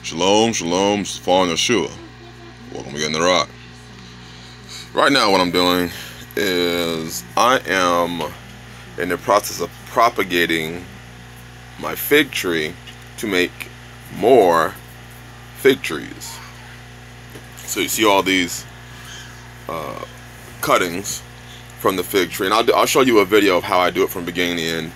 Shalom, shalom, it's following Yeshua. Welcome again to the Rock. Right now what I'm doing is I am in the process of propagating my fig tree to make more fig trees. So you see all these cuttings from the fig tree, and I'll show you a video of how I do it from beginning to end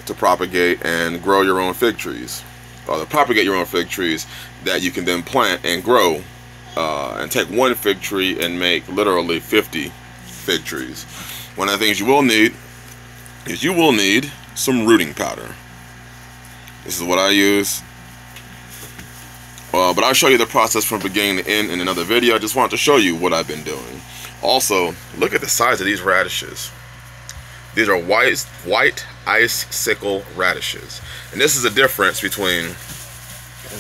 to propagate and grow your own fig trees. To propagate your own fig trees that you can then plant and grow and take one fig tree and make literally 50 fig trees. One of the things you will need is some rooting powder. This is what I use, but I'll show you the process from beginning to end in another video. I just wanted to show you what I've been doing. Also, look at the size of these radishes. These are white icicle radishes. And this is the difference between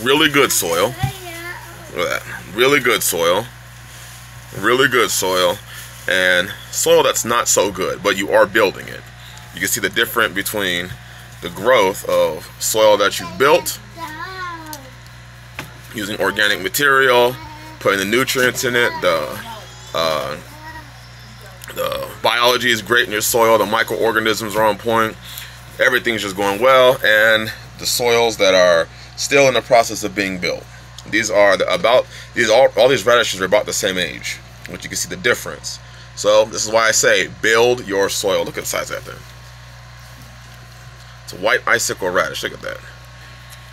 really good soil, look at that, really good soil, and soil that's not so good, but you are building it. You can see the difference between the growth of soil that you built, using organic material, putting the nutrients in it, the biology is great in your soil, the microorganisms are on point, everything's just going well, and the soils that are still in the process of being built. All these radishes are about the same age, which you can see the difference. So this is why I say build your soil. Look at the size of that thing. It's a white icicle radish. Look at that.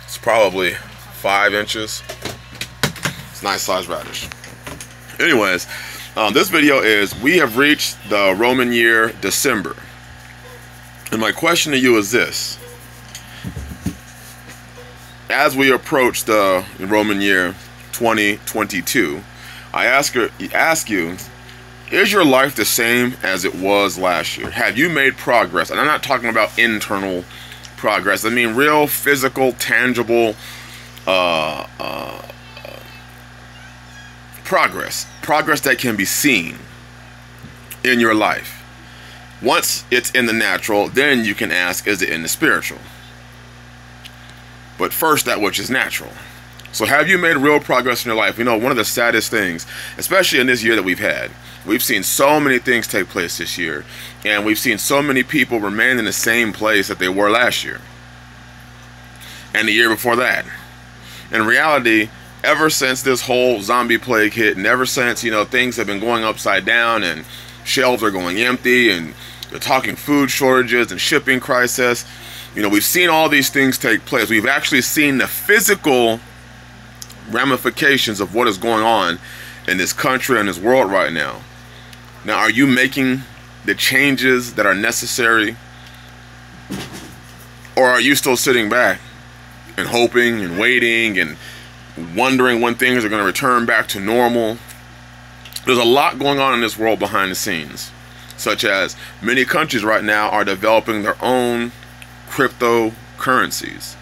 It's probably 5 inches. It's a nice size radish. Anyways, this video is, we have reached the Roman year December. And my question to you is this. As we approach the Roman year 2022, I ask you, is your life the same as it was last year? Have you made progress? And I'm not talking about internal progress. I mean real physical, tangible progress that can be seen in your life. Once it's in the natural, then you can ask, is it in the spiritual? But first, that which is natural. So have you made real progress in your life? You know, one of the saddest things, especially in this year that we've seen so many things take place this year, and we've seen so many people remain in the same place that they were last year and the year before that. In reality, ever since this whole zombie plague hit, and ever since, you know, things have been going upside down and shelves are going empty, and they're talking food shortages and shipping crisis, you know, we've seen all these things take place. We've actually seen the physical ramifications of what is going on in this country and this world right now. Now, are you making the changes that are necessary? Or are you still sitting back and hoping and waiting and wondering when things are going to return back to normal? There's a lot going on in this world behind the scenes, such as many countries right now are developing their own cryptocurrencies.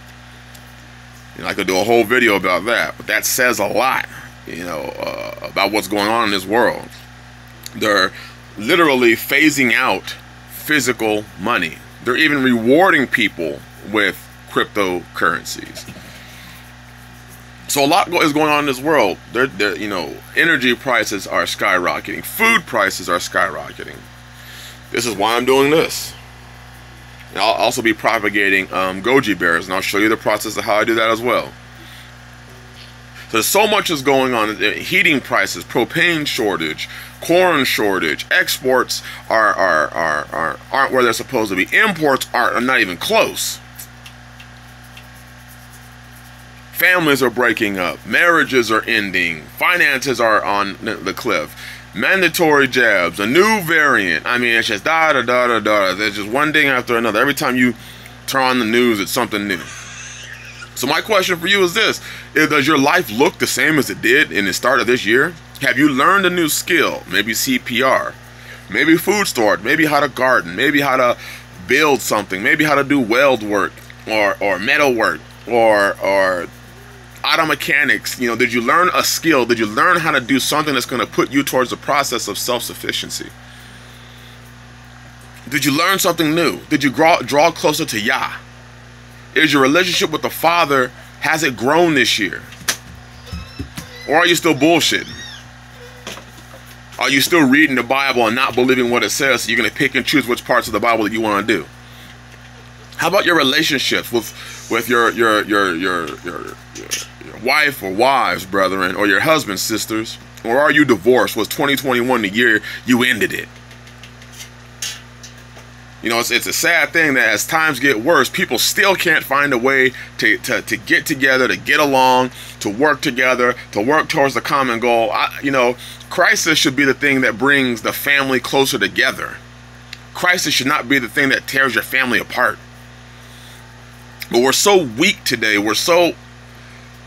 You know, I could do a whole video about that, but that says a lot, you know, about what's going on in this world. They're literally phasing out physical money. They're even rewarding people with cryptocurrencies. So a lot is going on in this world. You know, energy prices are skyrocketing. Food prices are skyrocketing. This is why I'm doing this. And I'll also be propagating goji berries, and I'll show you the process of how I do that as well. So so much is going on. Heating prices, propane shortage, corn shortage, exports aren't where they're supposed to be. Imports are not even close. Families are breaking up, marriages are ending, finances are on the cliff, mandatory jabs, a new variant. I mean, it's just There's just one thing after another. Every time you turn on the news, it's something new. So my question for you is this: does your life look the same as it did in the start of this year? Have you learned a new skill? Maybe CPR, maybe food storage, maybe how to garden, maybe how to build something, maybe how to do weld work or metal work or auto mechanics. You know, did you learn a skill? Did you learn how to do something that's going to put you towards the process of self-sufficiency? Did you learn something new? Did you draw closer to Yah? Is your relationship with the Father Has it grown this year? Or are you still bullshitting? Are you still reading the Bible and not believing what it says, so you're going to pick and choose which parts of the Bible that you want to do? How about your relationships with your wife or wives, brethren, or your husband, sisters? Or are you divorced? Was 2021 the year you ended it? You know, it's a sad thing that as times get worse, people still can't find a way to get together, to get along, to work together, to work towards the common goal. You know, crisis should be the thing that brings the family closer together. Crisis should not be the thing that tears your family apart. But we're so weak today. We're so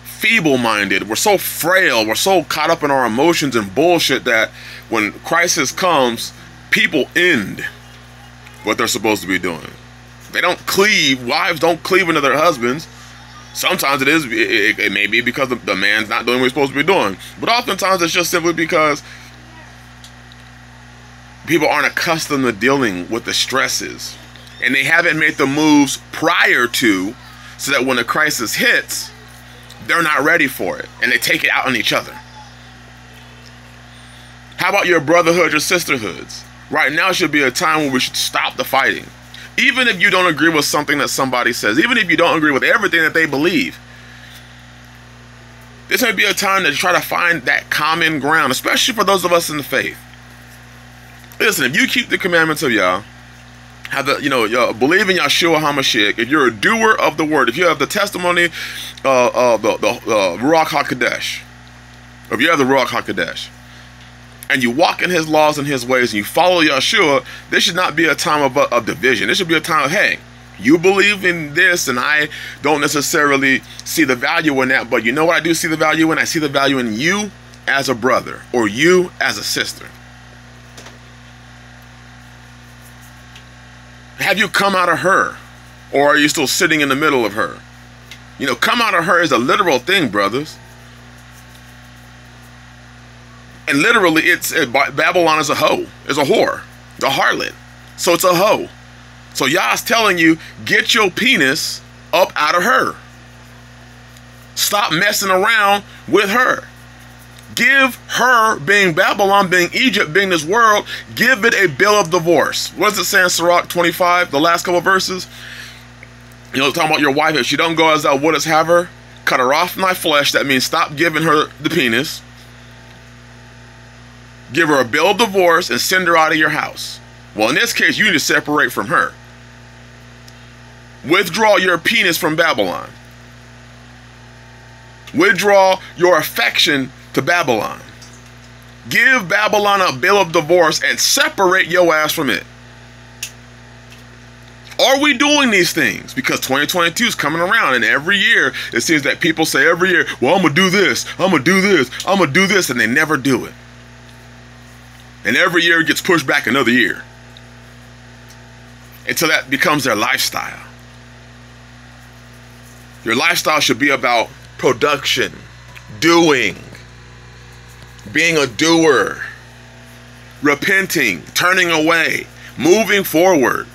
feeble-minded. We're so frail. We're so caught up in our emotions and bullshit that when crisis comes, people end what they're supposed to be doing. They don't cleave. Wives don't cleave into their husbands. Sometimes it may be because the man's not doing what he's supposed to be doing. But oftentimes it's just simply because people aren't accustomed to dealing with the stresses. And they haven't made the moves prior to, so that when the crisis hits, they're not ready for it. And they take it out on each other. How about your brotherhood or sisterhoods? Right now should be a time when we should stop the fighting. Even if you don't agree with something that somebody says, even if you don't agree with everything that they believe, this may be a time to try to find that common ground, especially for those of us in the faith. Listen, if you keep the commandments of Yah, believe in Yahshua HaMashiach, if you're a doer of the word, if you have the testimony of the Ruach HaKodesh, if you have the Ruach HaKodesh, and you walk in his laws and his ways, and you follow Yahshua, this should not be a time of division. This should be a time of, hey, you believe in this, and I don't necessarily see the value in that, but you know what I do see the value in? I see the value in you as a brother, or you as a sister. Have you come out of her, or are you still sitting in the middle of her? You know, come out of her is a literal thing, brothers. And literally, Babylon is a hoe, is a whore, the harlot. So it's a hoe. So Yah's telling you, get your penis up out of her. Stop messing around with her. Give her, being Babylon, being Egypt, being this world, give it a bill of divorce. What does it say in Sirach 25, the last couple of verses? You know, talking about your wife, if she don't go as thou wouldest have her, cut her off from thy flesh. That means stop giving her the penis. Give her a bill of divorce and send her out of your house. Well, in this case, you need to separate from her. Withdraw your penis from Babylon. Withdraw your affection to Babylon. Give Babylon a bill of divorce and separate your ass from it. Are we doing these things? Because 2022 is coming around, and every year it seems that people say every year, well, I'm going to do this, I'm going to do this, I'm going to do this, and they never do it. And every year it gets pushed back another year. Until that becomes their lifestyle. Your lifestyle should be about production, doing, being a doer, repenting, turning away, moving forward.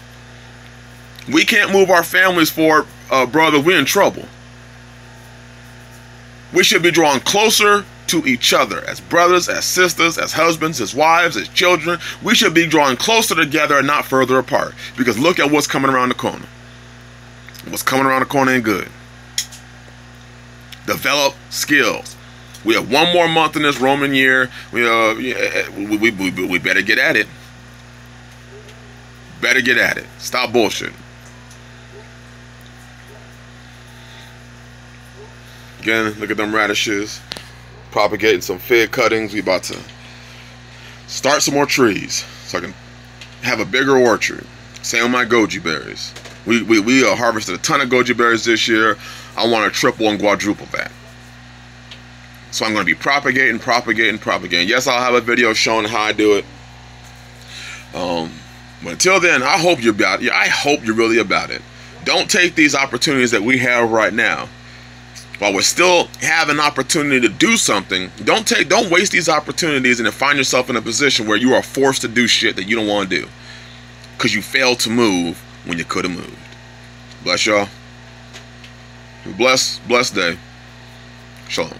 We can't move our families forward, brother, we're in trouble. We should be drawn closer to each other as brothers, as sisters, as husbands, as wives, as children. We should be drawing closer together and not further apart. Because look at what's coming around the corner. What's coming around the corner ain't good. Develop skills. We have one more month in this Roman year. We better get at it. Better get at it. Stop bullshit. Again, look at them radishes. Propagating some fig cuttings. We about to start some more trees so I can have a bigger orchard. Same with my goji berries. We harvested a ton of goji berries this year. I want to triple and quadruple that. So I'm going to be propagating. Yes, I'll have a video showing how I do it. But until then, I hope you're about it. I hope you're really about it. Don't take these opportunities that we have right now. While we still have an opportunity to do something, don't waste these opportunities and then find yourself in a position where you are forced to do shit that you don't want to do because you failed to move when you could have moved. Bless y'all. Blessed day. Shalom.